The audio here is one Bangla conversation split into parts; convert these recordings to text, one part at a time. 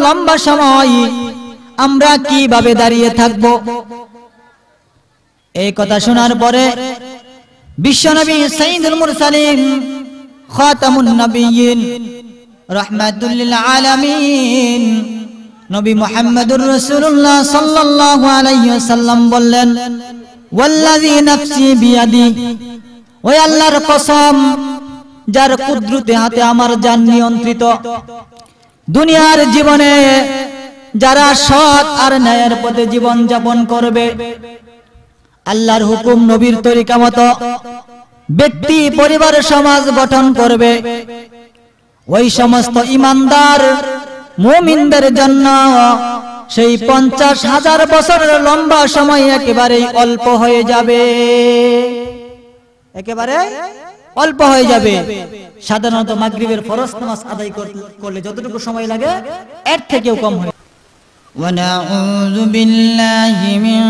লম্বা সময় আমরা কিভাবে দাঁড়িয়ে থাকব? এই কথা শোনার পরে বিশ্বনবী সাইয়্যিদুল মুরসালিন খাতামুন নবিয়্যিন রাহমাতুল লিল আলামিন নবী মুহাম্মদুর রাসূলুল্লাহ সাল্লাল্লাহু আলাইহি ওয়াসাল্লাম বললেন, ওয়াল্লাযী নাফসি বিয়াদি, ওই আল্লাহর কসম যার কুদরতে হাতে আমার জান নিয়ন্ত্রিত, দুনিয়ার জীবনে যারা সৎ আর ন্যায়ের পথে জীবন যাপন করবে, আল্লাহর হুকুম নবীর তরিকা মতো ব্যক্তি পরিবার সমাজ গঠন করবে, ওই সমস্ত ঈমানদার মুমিনদের জন্য সেই 50,000 বছরের লম্বা সময় একেবারেই অল্প হয়ে যাবে, একেবারে অল্প হয়ে যাবে। সাধারণত মাগরিবের ফরজ নামাজ আদায় করলে যতটুকু সময় লাগে এর থেকেও কম হয়। ونعوذ بالله من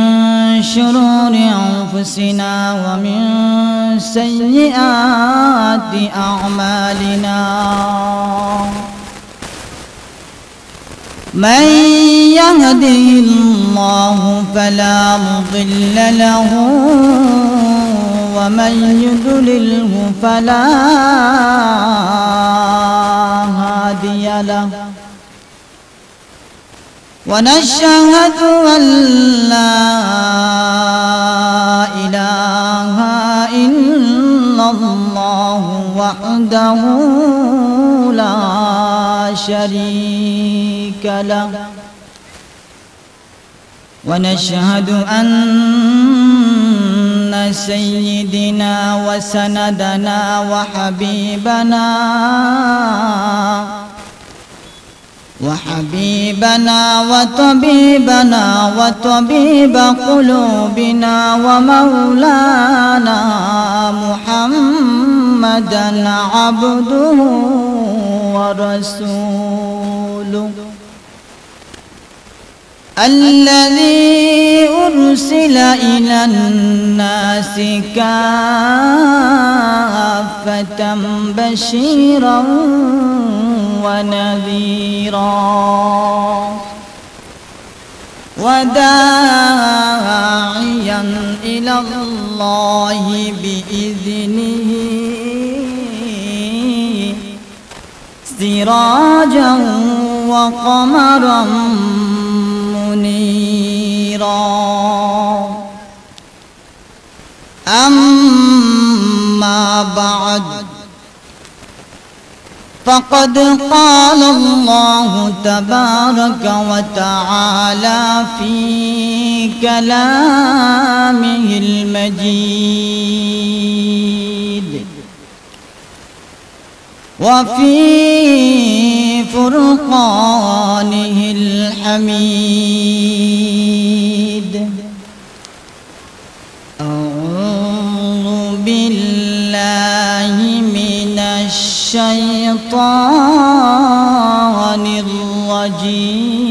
شرور أنفسنا ومن سيئات أعمالنا من يهده الله فلا مضل له ومن يضلله فلا هادي له ونشهد أن لا إله إلا الله وحده لا شريك له ونشهد أن سيدنا وسندنا وحبيبنا وطبيبنا وطبيب قلوبنا ومولانا محمدا عبده ورسوله الذي أرسل إلى الناس كافة بشيرا ونذيرا وداعيا إلى الله بإذنه سراجا وقمرا منيرا أما بعد فقد قال الله تبارك وتعالى في كلامه المجيد وفي فرقانه الحميد أعوذ بالله من الشيطان الرجيم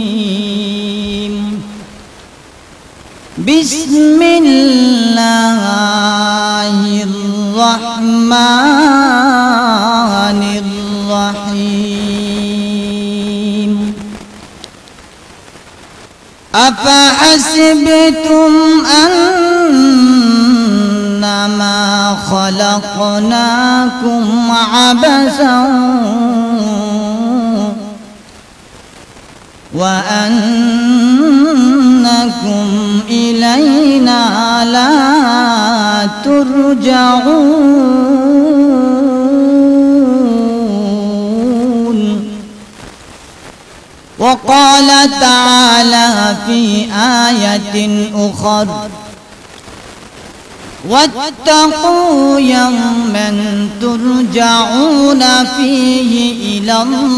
بسم الله الرحمن الرحيم أفحسبتم أنما خلقناكم عبثا وأنكم إلينا لا ترجعون وقال تعالى في آية أخرى واتقوا يوما ترجعون فيه إلى الله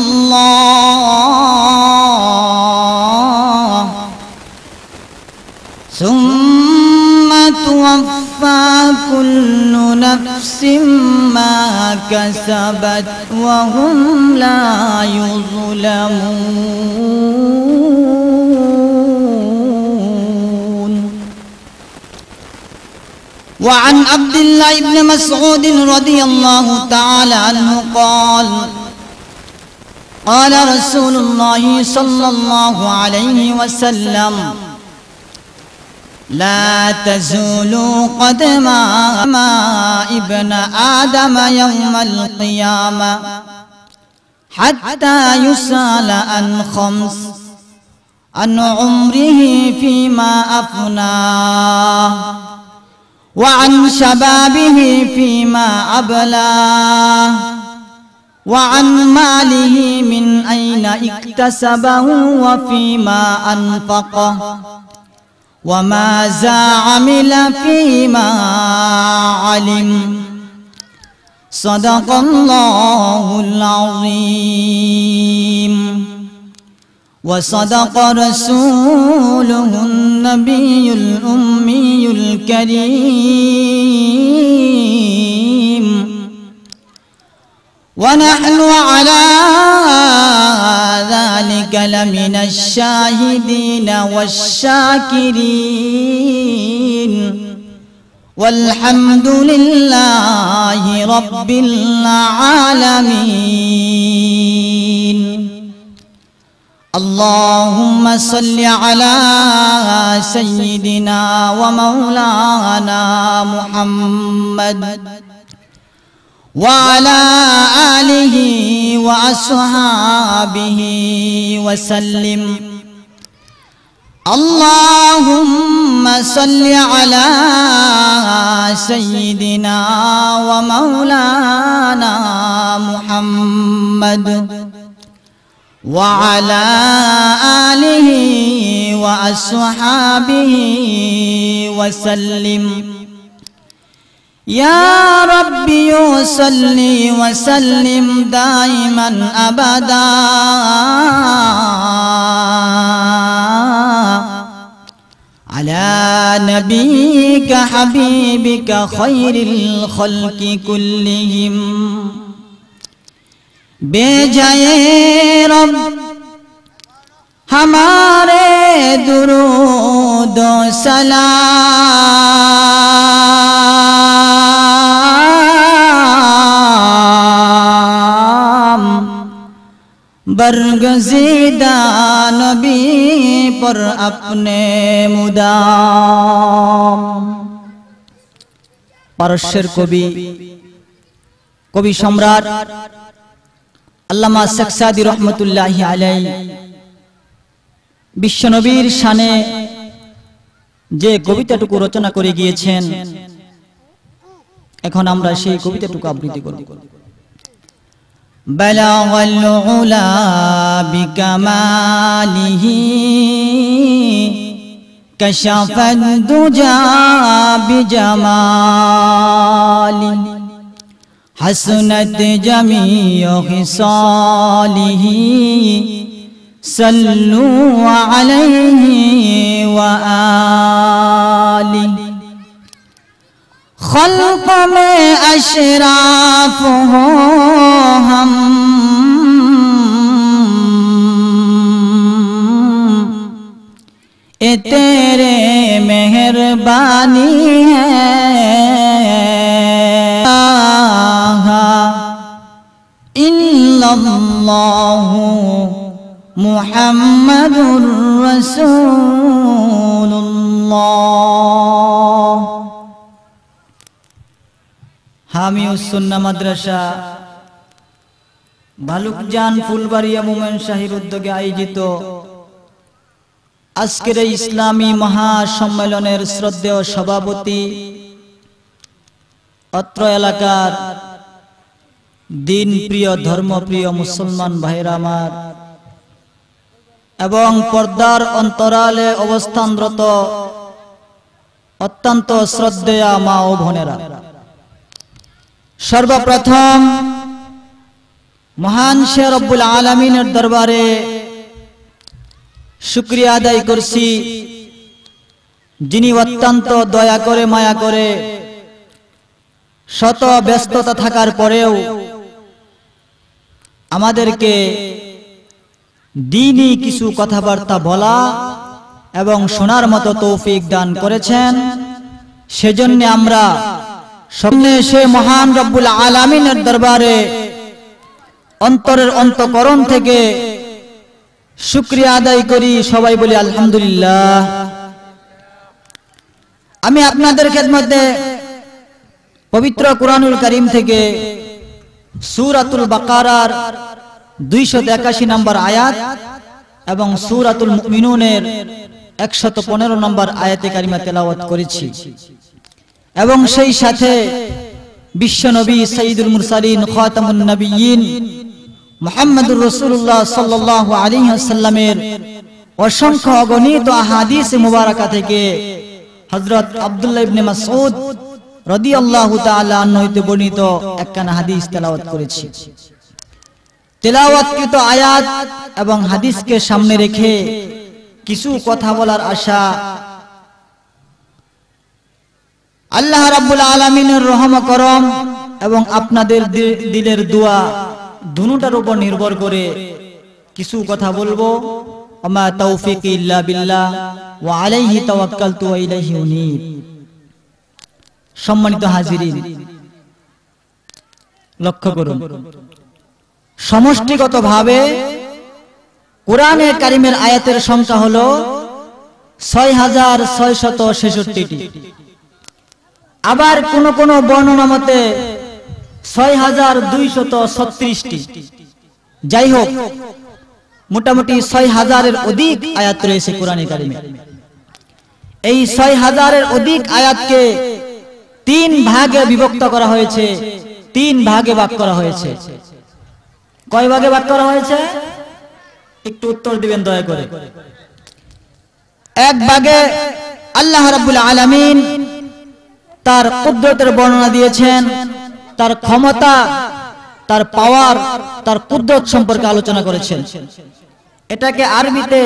ثم توفى كل نفس ما كسبت وهم لا يظلمون وعن عبد الله بن مسعود رضي الله تعالى عنه قال قال رسول الله صلى الله عليه وسلم لا تزول قدم ابن آدم يوم القيامة حتى يسأل عن خمس: عن عمره فيما أفناه، وعن شبابه فيما أبلاه، وعن ماله من أين اكتسبه وفيما أنفقه، وماذا عمل فيما علم. صدق الله العظيم وصدق رسوله النبي الأمي الكريم، ونحن على ذلك لمن الشاهدين والشاكرين، والحمد لله رب العالمين. اللهم صل على سيدنا ومولانا محمد وعلى آله وأصحابه وسلم. اللهم صل على سيدنا ومولانا محمد وعلى آله وأصحابه وسلم. يا ربي صل وسلم دائما أبدا على نبيك حبيبك خير الخلق كلهم. बेजाए रब हमारे दुरूद सलाम बरगज़ीदा नबी पर अपने मुदाम। पारस्येर कवि सम्राट আল্লামা শেখ সাদি রহমতুল্লাহি আলাইহি বিশ্বনবীর শানে যে কবিতাটুকু রচনা করে গিয়েছেন, এখন আমরা সেই কবিতাটুকু আবৃত্তি করব। বালাগাল উলা বিকামালিহি কাশাফাদ দুজা বিজামালি حسنت جميع خصاله صلوا عليه وآله. خلق में अशराफ हो हम ए तेरे मेहरबानी है। इल्लल्लाहु मुहम्मदुर रसूलुल्लाह। हामिउस सुन्नाह माद्रासा ভালুকজান ফুলবাড়িয়া মোমেন শাহীর উদ্যোগে আয়োজিত আজকের এই ইসলামী মহাসম্মেলনের শ্রদ্ধেয় সভাপতি, অত্র এলাকার দিন প্রিয় ধর্মপ্রিয় মুসলমান ভাইরা আমার এবং পর্দার অন্তরালে অবস্থানরত অত্যন্ত শ্রদ্ধেয় মা ও বোনেরা, সর্বপ্রথম মহান সে রব্বুল আলামিনের দরবারে শুকরিয়া আদায় করছি, যিনি অত্যন্ত দয়া করে মায়া করে শত ব্যস্ততা থাকার পরেও আমাদেরকে দ্বীনি কিছু কথাবার্তা বলা এবং শোনার মতো তৌফিক দান করেছেন। সেজন্য আমরা সকলে সে মহান রব্বুল আলামিনের দরবারে অন্তরের অন্তঃকরণ থেকে শুকরিয়া আদায় করি। সবাই বলি আলহামদুলিল্লাহ। আমি আপনাদের খেদমতে পবিত্র কুরআনুল কারীম থেকে সূরাতুল বাকারার 281 নম্বর আয়াত এবং সূরাতুল মুমিনুনের 115 নম্বর আয়াতে কারিমা তেলাওয়াত করেছি এবং সেই সাথে বিশ্বনবী সাইয়্যিদুল মুরসালিন খাতামুন নবিয়্যিন মুহাম্মদুর রাসূলুল্লাহ সাল্লাল্লাহু আলাইহি ওয়াসাল্লামের অসংখ্য অগণিত আহাদিস মুবারাকা থেকে হযরত আব্দুল্লাহ ইবনে মাসউদ রাদিয়াল্লাহু তাআলা আনহু হতে বর্ণিত একখানা হাদিস তেলাওয়াত করেছি। তেলাওয়াতকৃত আয়াত এবং হাদিসকে সামনে রেখে কিছু কথা বলার আশা আল্লাহ রাব্বুল আলামিনের রহম করম এবং আপনাদের দিলের দোয়া দুটোটার উপর নির্ভর করে কিছু কথা বলবো। ওমা তাওফীকি ইল্লা বিল্লাহ ওয়া আলাইহি তাওয়াক্কালতু ওয়া ইলাইহি উনীব। সম্মানিত হাজিরিন, লক্ষ্য করুন, সমষ্টিগতভাবে কোরআনে কারিমের আয়াতের সংখ্যা হলো 6666টি। আবার কোন কোন বর্ণনা মতে 6236টি। যাই হোক, মোটামুটি 6000-এর অধিক আয়াত রয়েছে কোরআনে কারিমে। এই 6000-এর অধিক আয়াতকে 3 ভাগে বিভক্ত করা হয়েছে, 3 ভাগে ভাগ করা হয়েছে। কয় ভাগে ভাগ করা হয়েছে? একটু উত্তর দিবেন দয়া করে। এক ভাগে আল্লাহ রাব্বুল আলামিন তার কুদরতের বর্ণনা দিয়েছেন, তার ক্ষমতা, তার পাওয়ার, তার কুদরত সম্পর্কে আলোচনা করেছেন। এটাকে আরবিতে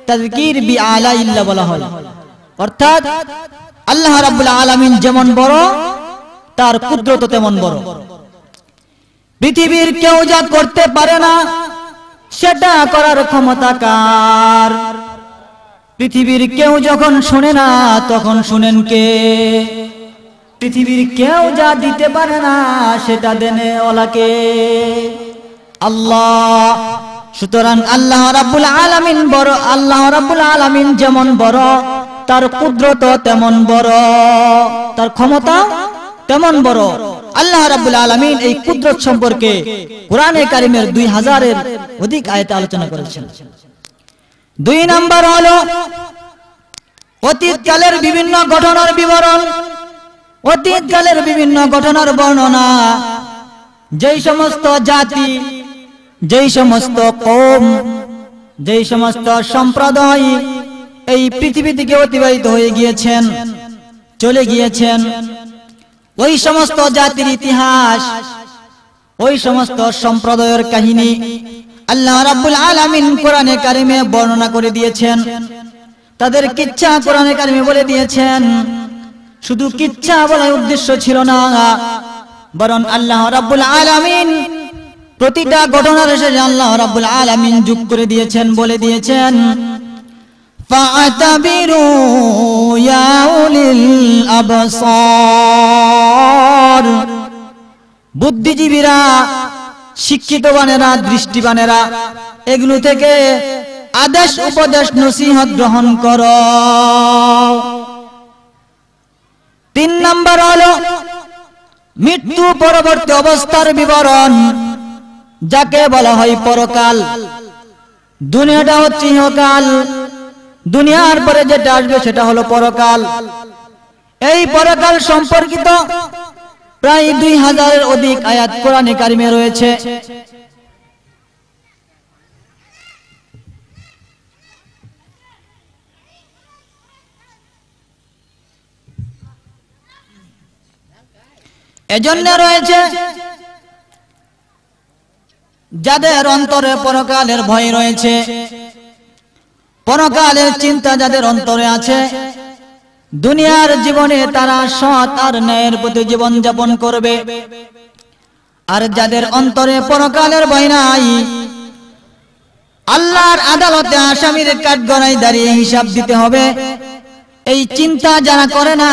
তাযকির বি আলাইল্লাহ বলা হয়। অর্থাৎ আল্লাহ রাব্বুল আলামিন যেমন বড়, তার কুদরত তেমন বড়। পৃথিবীর কেউ যা করতে পারে না সেটা করার ক্ষমতা কার? পৃথিবীর কেউ যখন শুনে না তখন শুনেন কে? পৃথিবীর কেউ যা দিতে পারে না সেটা দেনে ওলাকে আল্লাহ। সুতরাং আল্লাহ রাব্বুল আলামিন বড়। আল্লাহ রাব্বুল আলামিন যেমন বড়, তার কুদরত তেমন বড়, তার ক্ষমতা তেমন বড়। আল্লাহ রাব্বুল আলামিন এই কুদরত সম্পর্কে কোরআনে কারিমের 2000-এর অধিক আয়াতে আলোচনা করেছেন। 2 নাম্বার হলো অতীতকালের বিভিন্ন ঘটনার বিবরণ, অতীতকালের বিভিন্ন ঘটনার বর্ণনা। যেই সমস্ত জাতি, যেই সমস্ত কওম, যেই সমস্ত সম্প্রদায় এই পৃথিবী থেকে অতিবাহিত হয়ে গিয়েছেন, চলে গিয়েছেন, ওই সমস্ত জাতির ইতিহাস, ওই সমস্ত সম্প্রদায়ের কাহিনী আল্লাহ রাব্বুল আলামিন কোরআনে কারিমে বর্ণনা করে দিয়েছেন। তাদের কিচ্ছা কোরআনে কারিমে বলে দিয়েছেন। শুধু কিচ্ছা বলার উদ্দেশ্য ছিল না, বরং আল্লাহ রাব্বুল আলামিন প্রতিটা ঘটনার শেষে আল্লাহ রাব্বুল আলামিন যোগ করে দিয়েছেন, বলে দিয়েছেন ফাআতাবিরু ইয়া উলিল আবসার। বুদ্ধিজীবীরা, শিক্ষিতবানেরা, দৃষ্টিবানেরা এগুলো থেকে আদেশ উপদেশ নসিহত গ্রহণ করো। 3 নাম্বার হলো মৃত্যু পরবর্তী অবস্থার বিবরণ, যাকে বলা হয় পরকাল। দুনিয়াটা হচ্ছে ইহকাল, দুনিয়ার পরে যেটা আসবে সেটা হলো পরকাল। এই পরকাল সম্পর্কিত প্রায় 2000-এর অধিক আয়াত কোরআনে কারিমে রয়েছে। এজন্য রয়েছে যাদের অন্তরে পরকালের ভয় রয়েছে, পরকালের চিন্তা যাদের অন্তরে আছে, দুনিয়ার জীবনে তারা সৎ আর ন্যায়ের প্রতি জীবন যাপন করবে। আর যাদের অন্তরে পরকালের ভয় নাই, আল্লাহর আদালতে আসামির কাঠগড়ায় দাঁড়িয়ে হিসাব দিতে হবে, এই চিন্তা যারা করে না,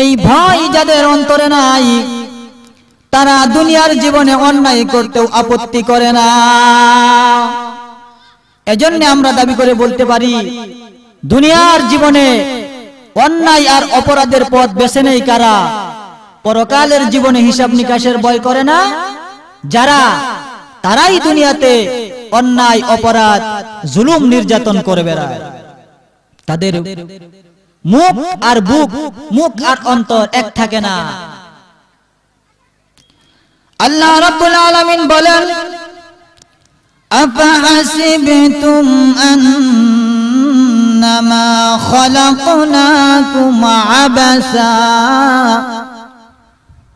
এই ভয় যাদের অন্তরে নাই, তারা দুনিয়ার জীবনে অন্যায় করতেও আপত্তি করে না। এজন্য আমরা দাবি করে বলতে পারি, দুনিয়ার জীবনে অন্যায় আর অপরাধের পথ বেছে নেই কারা? পরকালের জীবনে হিসাব নিকাশের ভয় করে না যারা, তারাই দুনিয়াতে অন্যায় অপরাধ জুলুম নির্যাতন করে বেড়ায়। তাদের মুখ আর বুক, মুখ আর অন্তর এক থাকে না। আল্লাহ রাব্বুল আলামিন বলেন, আফাহাসিবতুম আন্নামা খালাকনাকুম আবাসা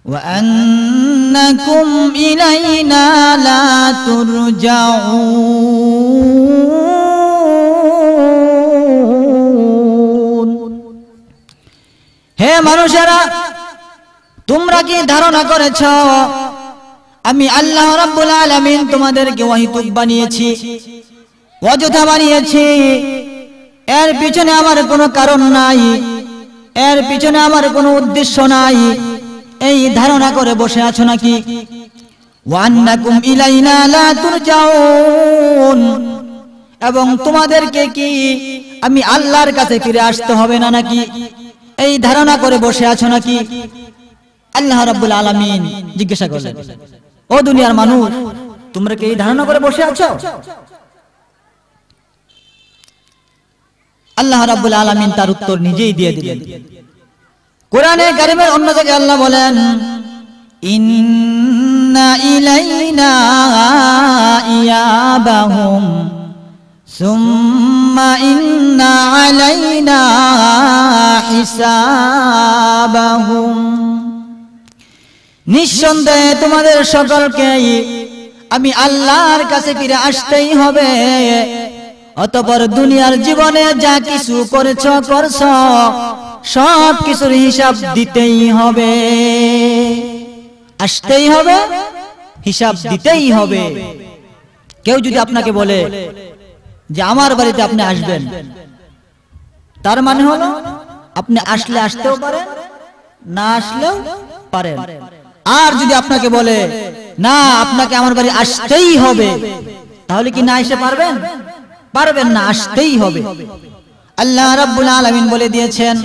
ওয়া আন্নাকুম ইলাইনা লা তুরজাউন। হে মানুষেরা, তোমরা কি ধারণা করেছ আমি আল্লাহ রাব্বুল আলামিন তোমাদেরকে ওয়াহিদুক বানিয়েছি, অযথা বানিয়েছি? এর পিছনে আমার কোনো কারণ নাই, এর পিছনে আমার কোনো উদ্দেশ্য নাই, এই ধারণা করে বসে আছো নাকি? ওয়া আন্নাকুম ইলাইনা লা তুরজাউন, এবং তোমাদেরকে কি আমি আল্লাহর কাছে ফিরে আসতে হবে না নাকি? এই ধারণা করে বসে আছো নাকি? আল্লাহ রাব্বুল আলামিন জিজ্ঞাসা করলেন, ও দুনিয়ার মানুষ, তোমরা কি এই ধারণা করে বসে আছো? আল্লাহ রাব্বুল আলামিন তার উত্তর নিজেই দিয়ে দিলেন। কোরআনে কারীমের অন্য জায়গায় আল্লাহ বলেন, ইন্না ইলাইনা ইয়াবাহুম সুম্মা ইন্না আলাইনা হিসাবাহুম। নিঃসন্দেহে তোমাদের সকলকে আমি আল্লাহর কাছে ফিরে আসতেই হবে, অতঃপর দুনিয়ার জীবনে যা কিছু করছো সব কিছুর হিসাব দিতেই হবে, আসতেই হবে, হিসাব দিতেই হবে। কেউ যদি আপনাকে বলে যে আমার বাড়িতে আপনি আসবেন, তার মানে হলো আপনি আসলে আসতেও পারেন, না আসলেও পারেন। আর যদি আপনাকে বলে না, আপনাকে আমার বাড়ি আসতেই হবে, তাহলে কি না এসে পারবেন? পারবেন না, আসতেই হবে। আল্লাহ রাব্বুল আলামিন বলে দিয়েছেন,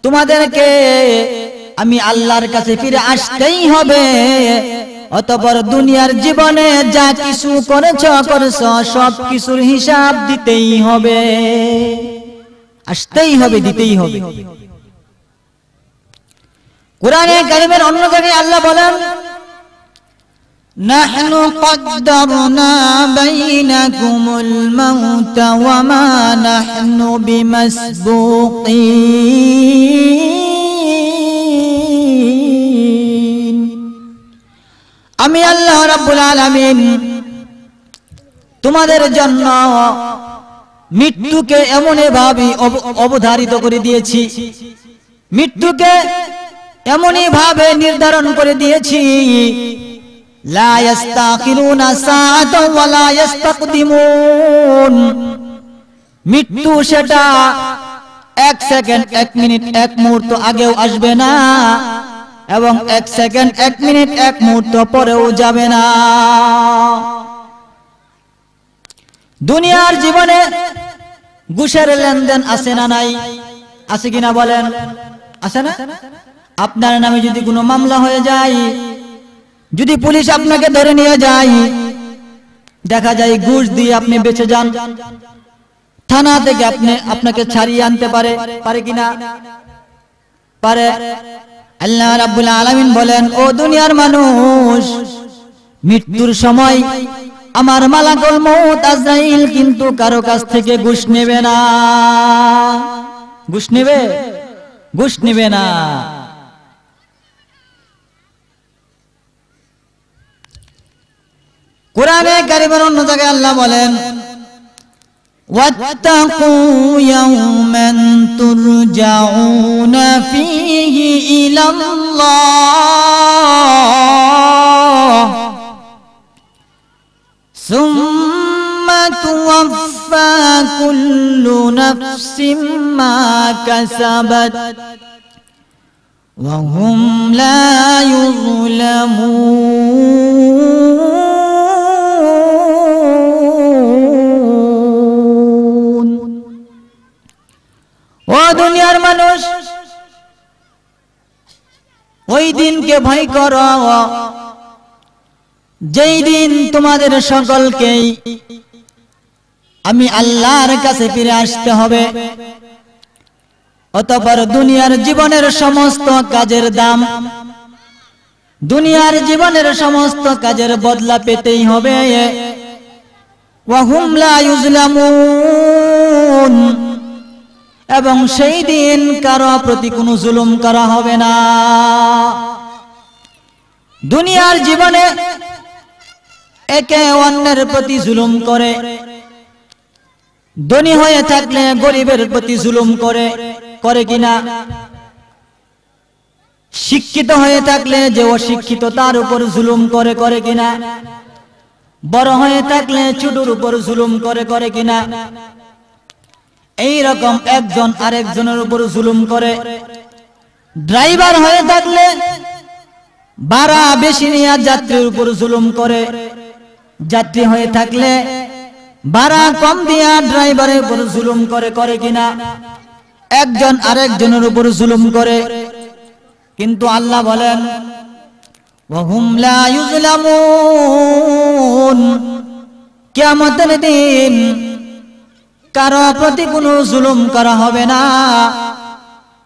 তোমাদেরকে আমি আল্লাহর কাছে ফিরে আসতেই হবে, অতঃপর দুনিয়ার জীবনে যা কিছু করেছো সব কিছুর হিসাব দিতেই হবে, আসতেই হবে, দিতেই হবে। কোরআনে কারীমের অন্য জায়গায় আল্লাহ বলেন, নাহনু কদ্দারনা বাইনাকুমুল মাউতা ওয়া মা নাহনু বিমাসবুকিন। আমি আল্লাহ রাব্বুল আলামিন তোমাদের জন্য মৃত্যুকে এমনভাবে অবধারিত করে দিয়েছি, মৃত্যুকে এমনই ভাবে নির্ধারণ করে দিয়েছি, লা ইস্তাখিরুনা সাআতাও ওয়া লা ইস্তাকদিমুন। মৃত্যু সেটা 1 সেকেন্ড, 1 মিনিট, 1 মুহূর্ত আগেও আসবে না, এবং 1 সেকেন্ড, 1 মিনিট, 1 মুহূর্ত পরেও যাবে না। দুনিয়ার জীবনে ঘুষের লেনদেন আছে না নাই? আছে কিনা বলেন? আছে না? আপনার নামে যদি কোনো মামলা হয়ে যায়, যদি পুলিশ আপনাকে ধরে নিয়ে যায়, দেখা যায় ঘুষ দিয়ে আপনি বেঁচে যান, থানা থেকে আপনাকে ছাড়িয়ে আনতে পারে কিনা? পারে। আল্লাহ রাব্বুল আলামিন বলেন, ও দুনিয়ার মানুষ, মৃত্যুর সময় আমার মালাকুল মউত আজরাইল কিন্তু কারো কাছ থেকে ঘুষ নেবে না। ঘুষ নেবে? ঘুষ নেবে না। কোরআনে কারীমের অন্য জায়গায় আল্লাহ বলেন, ওয়াত্তাকু ইয়াওমান তুরজাউনা ফীহি ইলাল্লাহ সুম্মা তুওয়াফফা কুল্লু কুল্লু নাফসিম মা কাসাবাত ওয়া লা ইউযলামুন শাইআ। হে মানুষেরা, তোমরা কি ধারণা করেছ আমি আল্লাহ রাব্বুল আলামিন তোমাদেরকে ওয়াহিদুক বানিয়েছি, অযথা বানিয়েছি? তোমাদেরকে আমি আল্লাহর কাছে ফিরে আসতেই হবে, অতঃপর দুনিয়ার জীবনে যা কিছু করছো সব কিছুর হিসাব দিতেই হবে, আসতেই হবে, দিতেই হবে। وهم لا يظلمون ও দুনিয়ার মানুষ ওই দিনকে ভয় করো যেই দিন তোমাদের সকলকেই আমি আল্লাহর কাছে ফিরে আসতে হবে অতঃপর দুনিয়ার জীবনের সমস্ত কাজের দাম দুনিয়ার জীবনের সমস্ত কাজের বদলা পেতেই হবে ওয়াহুম লা ইউজলামুন এবং সেই দিন কারো প্রতি কোনো জুলুম করা হবে না দুনিয়ার জীবনে একে অন্যের প্রতি জুলুম করে ধনী হয়ে থাকলে গরিবের প্রতি জুলুম করে কিনা শিক্ষিত হয়ে থাকলে যে অশিক্ষিত তার উপর জুলুম করে কিনা বড় হয়ে থাকলে ছোটর উপর জুলুম করে কিনা এই রকম একজন আরেকজনের উপর জুলুম করে ড্রাইভার হয়ে থাকলে ভাড়া বেশি নিয়ে যাত্রীর উপর জুলুম করে যাত্রী হয়ে থাকলে ভাড়া কম দিয়া ড্রাইভারের উপর জুলুম করে কিনা একজন আরেকজনের উপর জুলুম করে কিন্তু আল্লাহ বলেন ওয়াহুম লা ইউজলামুন কিয়ামতের দিন কারো প্রতি কোনো জুলুম করা হবে না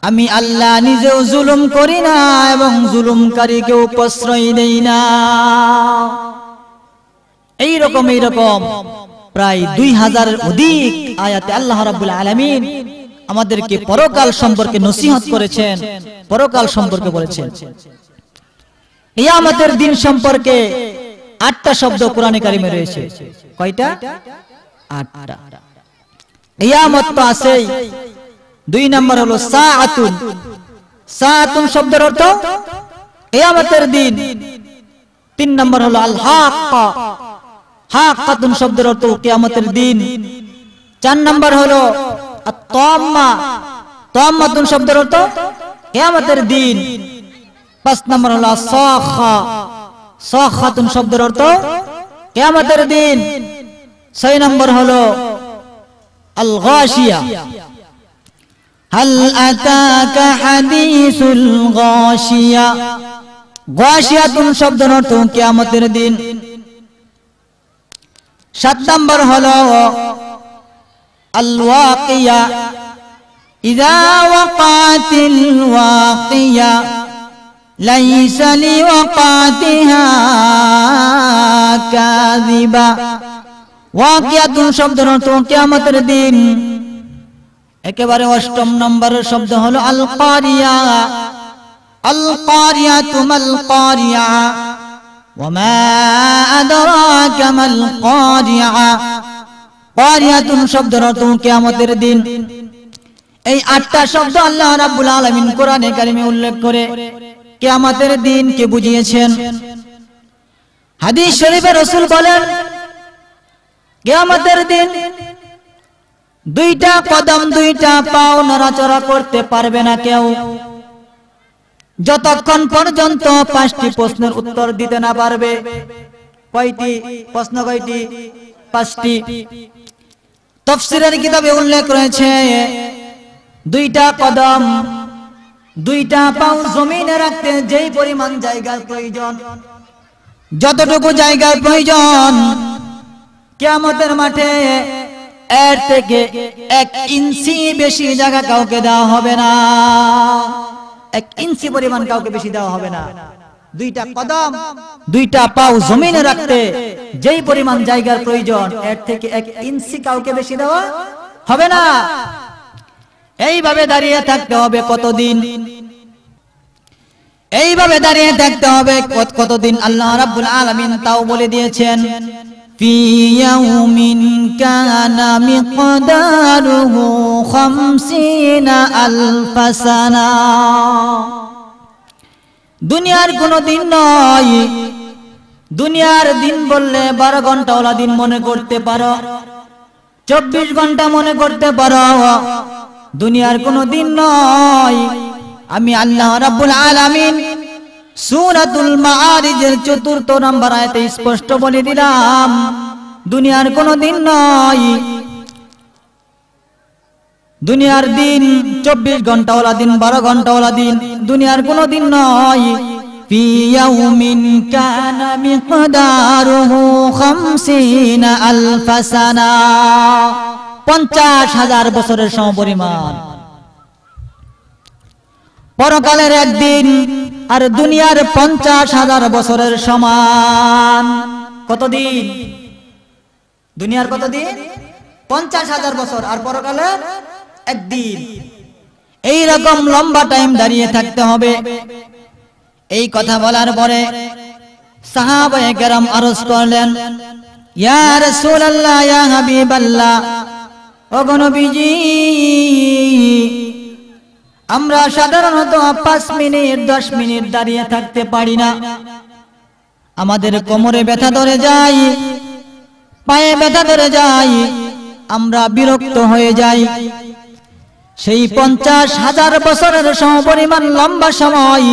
আমি আল্লাহ নিজেও জুলুম করি না এবং জুলুমকারীকেও প্রশ্রয় দেই না এই রকম প্রায় 2000 এর অধিক আয়াতে আল্লাহ রাব্বুল আলামিন আমাদেরকে পরকাল সম্পর্কে নসিহত করেছেন পরকাল সম্পর্কে বলেছেন কিয়ামতের দিন সম্পর্কে 8টা শব্দ কোরআনে কারিমে রয়েছে কয়টা 8টা কিয়ামত তো আছেই 2 নম্বর হলো সাআতুন শব্দের অর্থ কিয়ামতের দিন 3 নম্বর হলো আল হাক্কা হাক্কাতুন শব্দের অর্থ কিয়ামতের দিন 4 নম্বর হলো তাম্মাতুন শব্দের অর্থ কিয়ামতের দিন 5 নম্বর হলো সাখাতুন শব্দের অর্থ কিয়ামতের দিন 6 নম্বর হলো আল গাশিয়া হাল আতাকা হাদিসুল গাশিয়া গাশিয়াতুন শব্দের অর্থ কিয়ামতের দিন 7 নম্বর হলো আল ওয়াকিয়া ইযা ওয়াকাতিল ওয়াকিয়া লাইসা লিওয়াকাতিহা কাযিবা ওয়াকিয়াতুন শব্দের অর্থ কিয়ামতের দিন একেবারে 8 নম্বরের শব্দ হলো আল কারিয়া القارية ما القارعة وما أدراك ما القارعة قارية শব্দের অর্থ কিয়ামতের দিন এই 8টা শব্দ আল্লাহ রাব্বুল আলামিন কোরআনে কারিমে উল্লেখ করে কিয়ামতের দিনকে বুঝিয়েছেন হাদিস শরীফে রাসূল বলেন কিয়ামতের দিন 2টা কদম 2টা পাও নড়াচড়া করতে পারবে না কেউ যতক্ষণ পর্যন্ত 5টি প্রশ্নের উত্তর দিতে না পারবে কয়টি প্রশ্ন কয়টি 5টি তাফসীরের কিতাবে উল্লেখ রয়েছে 2টা কদম 2টা পাও জমিনে রাখতে যেই পরিমাণ জায়গার প্রয়োজন যতটুকু জায়গার প্রয়োজন কিয়ামতের মাঠে এর থেকে 1 ইঞ্চি বেশি জায়গা কাউকে দেওয়া হবে না 1 ইঞ্চি পরিমাণ কাউকে বেশি দেওয়া হবে না 2টা কদম 2টা পাও জমিনে রাখতে যেই পরিমাণ জায়গার প্রয়োজন এর থেকে 1 ইঞ্চি কাউকে বেশি দেওয়া হবে না এইভাবে দাঁড়িয়ে থাকতে হবে কতদিন এইভাবে দাঁড়িয়ে থাকতে হবে কতদিন আল্লাহ রাব্বুল আলামিন তাও বলে দিয়েছেন ফি ইয়াউমিন কানা মিকদারুহু 50,000 সানা দুনিয়ার কোনো দিন নয় দুনিয়ার দিন বললে 12 ঘন্টা ওলা দিন মনে করতে পারো 24 ঘন্টা মনে করতে পারো দুনিয়ার কোনো দিন নয় আমি আল্লাহ রাব্বুল আলামিন সূরাতুল মাআরিজের ৪র্থ নম্বর আয়াতে স্পষ্ট বলে দিলাম, দুনিয়ার কোনো দিন নয়, দুনিয়ার দিন 24 ঘন্টাওয়ালা দিন, 12 ঘন্টাওয়ালা দিন, দুনিয়ার কোনো দিন নয়। ফি ইয়াউমিন কানা মিকদারুহু 50 আলফ সানা, 50,000 বছরের সমপরিমাণ। পরকালের একদিন আর দুনিয়ার 50,000 বছরের সমান। কতদিন? দুনিয়ার কতদিন? 50,000 বছর, আর পরকালের একদিন। এই রকম লম্বা টাইম দাঁড়িয়ে থাকতে হবে। এই কথা বলার পরে সাহাবায়ে কেরাম আরজ করলেন, ইয়া রাসূলুল্লাহ, ইয়া হাবিবাল্লাহ, ওগো নবীজি, আমরা সাধারণত 5 মিনিট 10 মিনিট দাঁড়িয়ে থাকতে পারি না। আমাদের কোমরে ব্যথা ধরে যায়, পায়ে ব্যথা ধরে যায়, আমরা বিরক্ত হয়ে যাই। সেই 50,000 বছরের সমপরিমাণ লম্বা সময়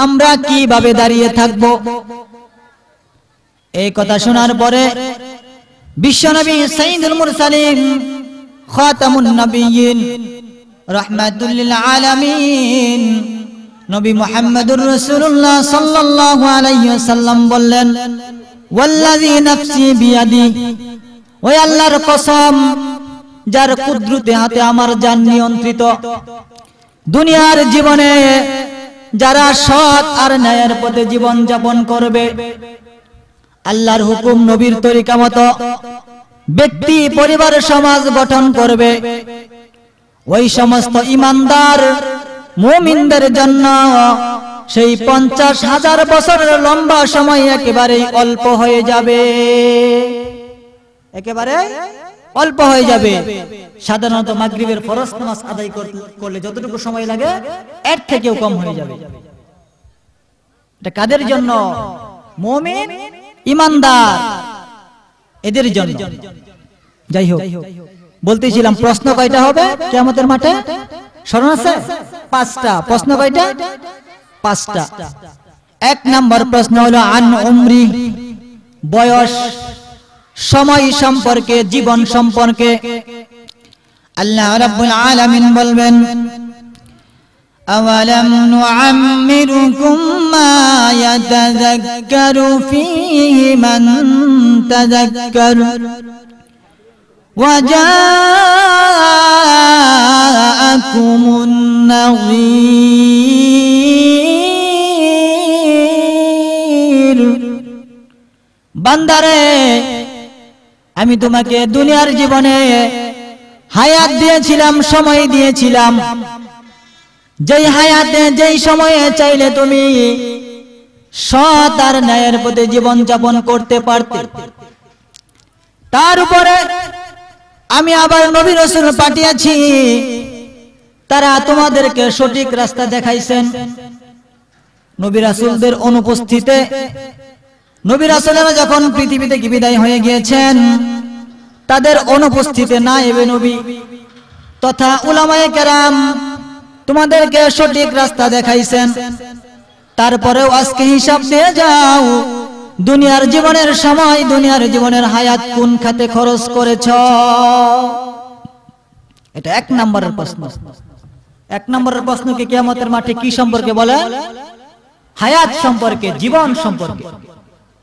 আমরা কিভাবে দাঁড়িয়ে থাকব? এই কথা শোনার পরে বিশ্বনবী সাইয়্যিদুল মুরসালিন খাতামুন নবিয়্যিন রাহমাতুল লিল আলামিন নবী মুহাম্মদুর রাসূলুল্লাহ সাল্লাল্লাহু আলাইহি ওয়াসাল্লাম বললেন, ওয়াল্লাযী নাফসি বিয়াদি, ওই আল্লাহর কসম যার কুদরতে হাতে আমার জান নিয়ন্ত্রিত, দুনিয়ার জীবনে যারা সৎ আর ন্যায়ের পথে জীবন যাপন করবে, আল্লাহর হুকুম নবীর তরিকা মতো ব্যক্তি পরিবার সমাজ গঠন করবে, ওই সমস্ত ইমানদার মুমিনদের জন্য সেই 50,000 বছরের লম্বা সময় একেবারেই অল্প হয়ে যাবে, একেবারে অল্প হয়ে যাবে। সাধারণত মাগরিবের ফরজ নামাজ আদায় করলে যতটুকু সময় লাগে এর থেকেও কম হয়ে যাবে। এটা কাদের জন্য? মুমিন ইমানদার, এদের জন্য। যাই হোক, বলতেছিলাম প্রশ্ন কয়টা হবে কিয়ামতের মাঠে? স্মরণ আছে? 5টা। প্রশ্ন কয়টা? 5টা। 1 নম্বর প্রশ্ন হলো আন উমরি, বয়স, সময় সম্পর্কে, জীবন সম্পর্কে। আল্লাহ রাব্বুল আলামিন বলবেন, আওয়ালাম নুআম্মিরুকুম মা ইয়াতাযাক্কারু ফীহি মান তাযাক্কার ওয়া জাআকুমুন নাযীর। বান্দারে, আমি তোমাকে দুনিয়ার জীবনে হায়াত দিয়েছিলাম, সময় দিয়েছিলাম, যেই হায়াতে যেই সময়ে চাইলে তুমি সৎ আর ন্যায়ের পথে জীবন যাপন করতে পারতে। তার উপরে আমি আবার নবী রাসূল পাঠিয়েছি, তারা তোমাদেরকে সঠিক রাস্তা দেখাইছেন। নবী রাসূলদের অনুপস্থিতিতে, নবী রাসূলেরা যখন পৃথিবী থেকে বিদায় হয়ে গিয়েছেন, তাদের অনুপস্থিতিতে নায়েবে নবী তথা উলামায়ে কেরাম তোমাদেরকে সঠিক রাস্তা দেখাইছেন। তারপরেও আজকে হিসাব দিয়ে যাও, দুনিয়ার জীবনের সময়, দুনিয়ার জীবনের হায়াত কোন খাতে খরচ করেছ? এটা 1 নম্বরের প্রশ্ন। 1 নম্বরের প্রশ্নকে কিয়ামতের মাঠে কি সম্পর্কে বলে? হায়াত সম্পর্কে, জীবন সম্পর্কে।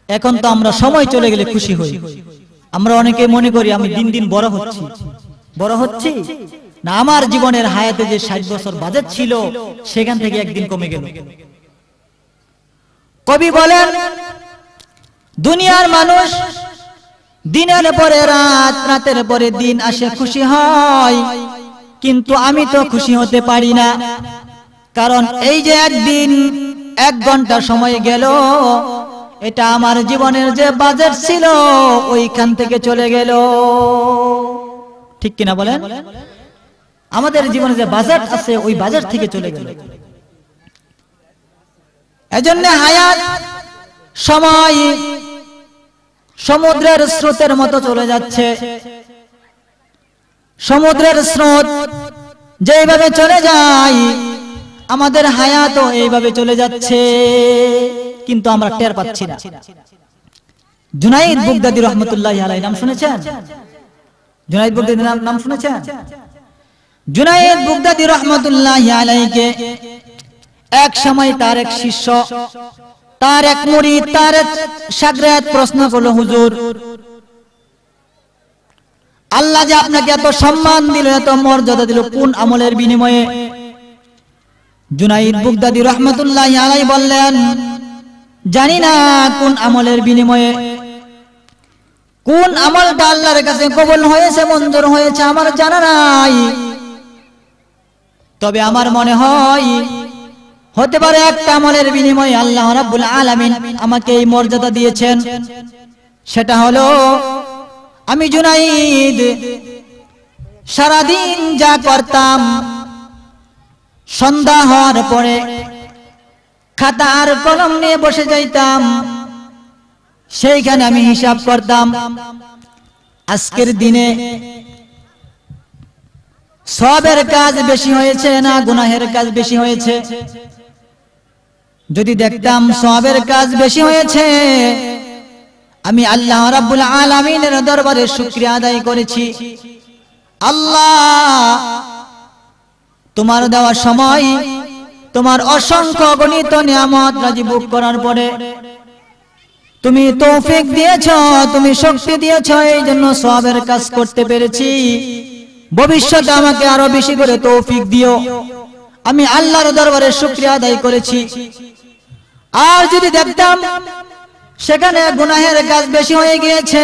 এখন তো আমরা সময় চলে গেলে খুশি হই। আমরা অনেকে মনে করি আমি দিন দিন বড় হচ্ছি। বড় হচ্ছি না, আমার জীবনের হায়াতে যে 60 বছর বাজেট ছিল সেখান থেকে একদিন কমে গেল। কবি বলেন, দুনিয়ার মানুষ দিনের পরে রাত, রাতের পরে দিন আসে খুশি হয়, কিন্তু আমি তো খুশি হতে পারি না। কারণ এই যে একদিন 1 ঘন্টা সময় গেল, এটা আমার জীবনের যে বাজেট ছিল ওইখান থেকে চলে গেল। ঠিক কিনা বলেন? আমাদের জীবনে যে বাজেট আছে ওই বাজেট থেকে চলে গেল। এজন্য হায়াত, সময় সমুদ্রের স্রোতের মতো চলে যাচ্ছে। সমুদ্রের স্রোত যেভাবে চলে যায়, আমাদের হায়াতও এইভাবে চলে যাচ্ছে, কিন্তু আমরা টের পাচ্ছি না। জুনাইদ বাগদাদী রহমতুল্লাহি আলাইহি নাম শুনেছেন? জুনাইদ বাগদাদী নাম শুনেছেন? জুনাইদ বাগদাদী রহমতুল্লাহি আলাইহিকে এক সময় তার এক শিষ্য, তার এক মুরিদ, তার এক শাগরেদ প্রশ্ন করলো, হুজুর, আল্লাহ যে আপনাকে এত সম্মান দিল, এত মর্যাদা দিল, কোন আমলের বিনিময়ে? জুনাইদ বাগদাদী রহমতুল্লাহি আলাইহি বললেন, জানি না কোন আমলের বিনিময়ে, কোন আমলটা আল্লাহর কাছে কবুল হয়েছে, মঞ্জুর হয়েছে আমার জানা নাই। তবে আমার মনে হয় হতে পারে একটা আমলের বিনিময়ে আল্লাহ রাব্বুল আলামিন আমাকে এই মর্যাদা দিয়েছেন। সেটা হলো, আমি জুনাইদ সারাদিন যা করতাম, সন্ধ্যা হওয়ার পরে খাতা আর কলম নিয়ে বসে যাইতাম, সেইখানে আমি হিসাব করতাম আজকের দিনে সওয়াবের কাজ বেশি হয়েছে না গুনাহের কাজ বেশি হয়েছে। যদি দেখতাম সওয়াবের কাজ বেশি হয়েছে, আমি আল্লাহ রাব্বুল আলামিনের দরবারে শুকরিয়া আদায় করেছি। আল্লাহ, তোমার দেওয়া সময়, তোমার অসংখ্য গণিত নিয়ামত রাজি ভোগ করার পরে তুমি তৌফিক দিয়েছ, তুমি শক্তি দিয়েছ, এই জন্য সওয়াবের কাজ করতে পেরেছি। ভবিষ্যতে আমাকে আরো বেশি করে তৌফিক দিও। আমি আল্লাহর দরবারে শুকরিয়া আদায় করেছি। আর যদি দেখতাম সেখানে গুনাহের কাজ বেশি হয়ে গিয়েছে,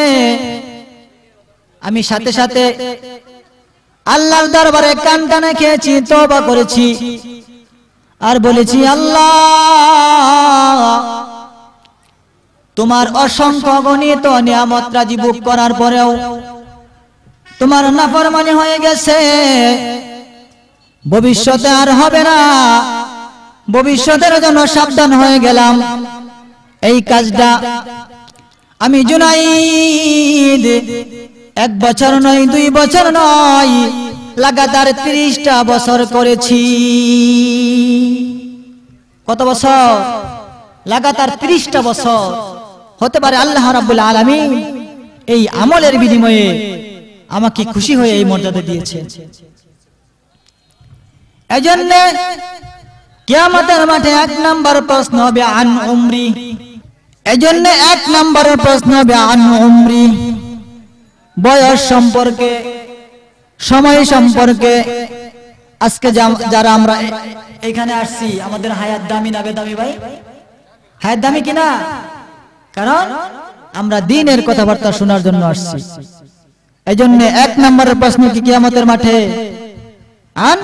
আমি সাথে সাথে আল্লাহর দরবারে কান কানে খেয়েছি, তওবা করেছি, আর বলেছি, আল্লাহ, তোমার অসংখ্য গণিত নিয়ামত রাজি ভোগ করার পরেও তোমার নাফরমানি হয়ে গেছে, ভবিষ্যতে আর হবে না, ভবিষ্যতের জন্য সাবধান হয়ে গেলাম। এই কাজটা আমি জুনাইদ 1 বছর নয়, 2 বছর নয়, লাগাতার 30টা বছর করেছি। কত বছর? লাগাতার 30টা বছর। হতে পারে আল্লাহ রাব্বুল আলামিন এই আমলের বিনিময়ে আমাকে খুশি হয়ে এই মর্যাদা দিয়েছেন। এজন্য কিয়ামতের মাঠে 1 নম্বর প্রশ্ন হবে আন উমরি। এজন্য 1 নম্বরের প্রশ্ন হবে আন উমরি, বয়স সম্পর্কে, সময় সম্পর্কে। আজকে যারা আমরা এখানে আসছি, আমাদের হায়াত দামি না বেদামি? ভাই, হায়াত দামি কিনা? কারণ আমরা দ্বীনের কথাবার্তা শোনার জন্য আসছি। এজন্য 1 নম্বরের প্রশ্ন কি কিয়ামতের মাঠে? আন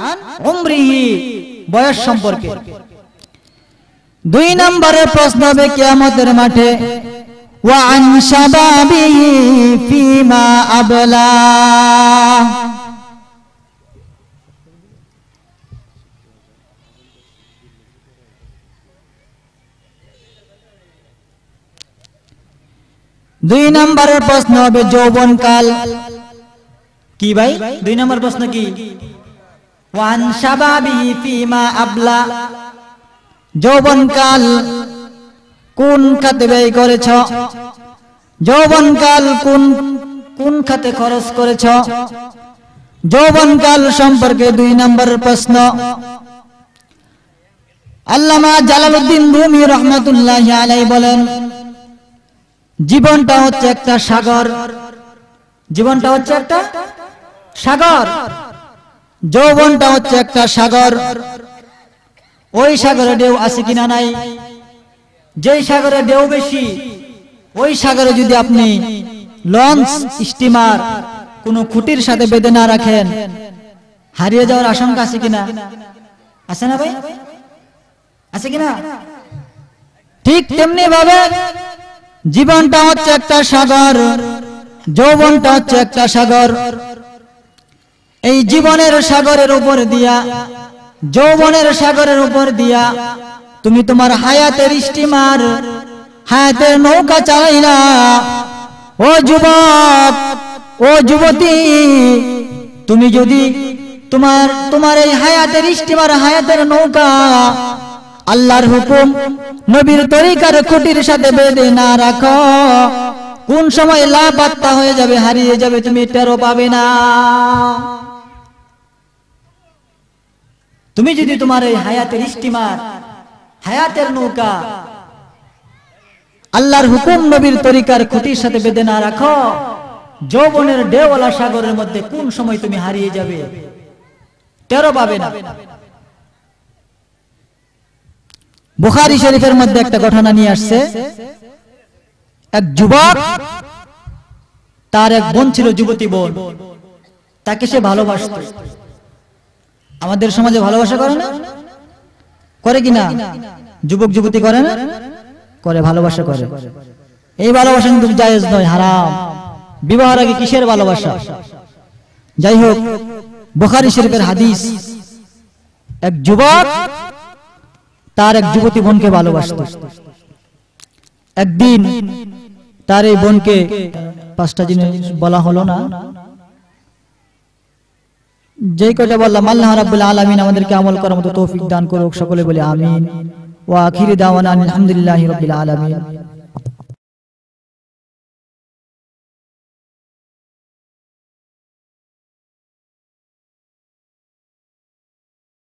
উমরিহি, বয়স সম্পর্কে। 2 নম্বরের প্রশ্ন হবে কিয়ামতের মাঠে ওয়া আন শাবাবিহি ফিমা আবলা। দুই নম্বরের প্রশ্ন হবে যৌবনকাল। কি ভাই? 2 নম্বর প্রশ্ন কি? ওয়ান শাবাবিহি ফিমা আবলা, যৌবনকাল কোন খাতে ব্যয় করেছ, যৌবনকাল কোন খাতে খরচ করেছ, যৌবনকাল সম্পর্কে 2 নম্বরের প্রশ্ন। আল্লামা জালালউদ্দিন রুমি রহমাতুল্লাহি আলাইহি বলেন, জীবনটা হচ্ছে একটা সাগর, জীবনটা হচ্ছে একটা সাগর, যৌবনটা হচ্ছে একটা সাগর। ওই সাগরে ঢেউ আছে কিনা নাই? যেই সাগরে ঢেউ বেশি, ওই সাগরে যদি আপনি লঞ্চ, স্টিমার কোনো খুঁটির সাথে বেঁধে না রাখেন, হারিয়ে যাওয়ার আশঙ্কা আছে কিনা? আছে না ভাই? আছে কিনা? ঠিক তেমনি ভাবে জীবনটা হচ্ছে একটা সাগর, যৌবনটা হচ্ছে একটা সাগর। এই জীবনের সাগরের উপর দিয়া, যৌবনের সাগরের উপর দিয়া তুমি তোমার হায়াতের স্টিমার, হায়াতের নৌকা চালাইলা। ও যুবক, ও যুবতী, তুমি যদি তোমার এই হায়াতের স্টিমার, হায়াতের নৌকা আল্লাহর হুকুম নবীর তরিকার খুঁটির সাথে বেঁধে না রাখো, কোন সময় লাপাত্তা হয়ে যাবে, হারিয়ে যাবে, তুমি টেরও পাবে না। তুমি যদি তোমার এই হায়াতের স্টিমার, হায়াতের নৌকা আল্লাহর হুকুম নবীর তরিকার খুঁটির সাথে বেঁধে না রাখো, যৌবনের ঢেউওয়ালা সাগরের মধ্যে কোন সময় তুমি হারিয়ে যাবে, টেরও পাবে না। বুখারী শরীফের মধ্যে একটা ঘটনা নিয়ে আসছে। এক যুবক, তার এক বোন ছিল, যুবতী বোন, তাকে সে ভালোবাসত। আমাদের সমাজে ভালোবাসা করে না, করে কিনা? যুবক যুবতী করে না? করে, ভালোবাসা করে। এই ভালোবাসা কিন্তু জায়েজ নয়, হারাম। বিবাহের আগে কিসের ভালোবাসা? যাই হোক, বুখারী শরীফের হাদিস, এক যুবক তার এক যুবতী বোনকে ভালোবাসত। একদিন তার এই বোনকে, 5টা জিনিস বলা হলো না, যেই কয়টা বললাম, আল্লাহ রাব্বুল আলামিন আমাদেরকে আমল করার মতো তৌফিক দান করুক। সকলে বলে আমিন। ওয়া আখিরি দাওয়ানা আলহামদুলিল্লাহি রাব্বিল আলামিন।